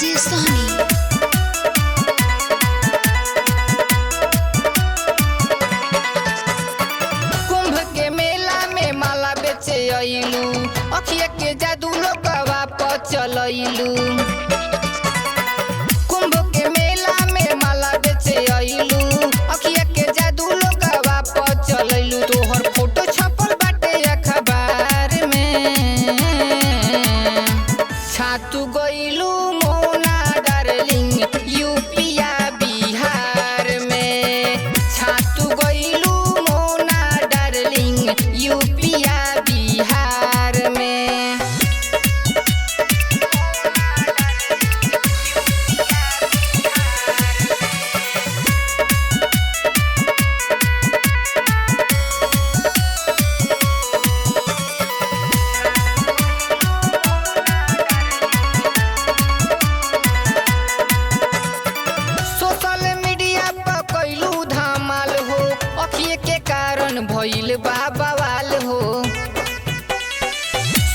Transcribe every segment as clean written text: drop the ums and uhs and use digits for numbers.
DJ सोनी। कुंभ के मेला में माला बेचे अइलू, अखिया के जादू लोगवा पर चलइलू। कुंभ के मेला में माला बेचे अइलू, अखिया के जादू लोगवा पर चलइलू। तोहर फोटो छपल बाटे अखबार में, छातू गइलू मोना डार्लिंग यूपिया बिहार में। छातू गइलू मोना डार्लिंग यूपिया बिहार में। सोशल मीडिया पर कइलू धमाल हो, अखिए के कारण भइल बा बवाल हो।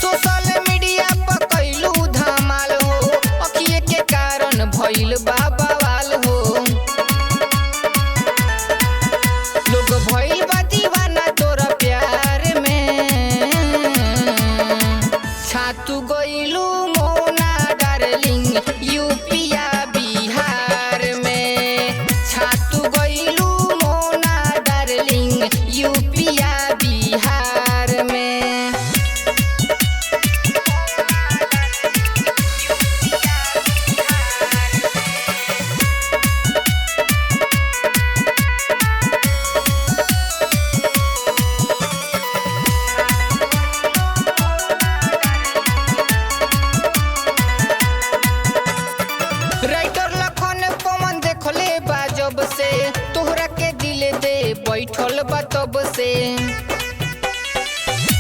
सोशल मीडिया पर कइलू धमाल हो, अखिए के कारण भइल बा बवाल हो। लोग भइल बा दीवाना तोरा प्यार में, छातू गइलू मोना डार्लिंग यूपिया बिहार में। छातू गइलू मोना डार्लिंग यूपिया बिहार में। राइटर लखन पवन देखले बा जब से, तोहरा के दिल दे बैठल बा तब से।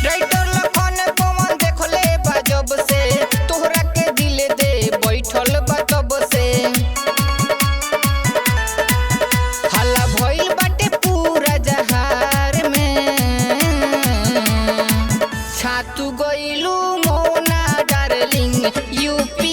राइटर लखन पवन देखले बा जब से, तोहरा के दिल दे बैठल बा तब से। हल्ला भइल बाटे पूरा जहार में, छातू गइलू मोना डार्लिंग यूपी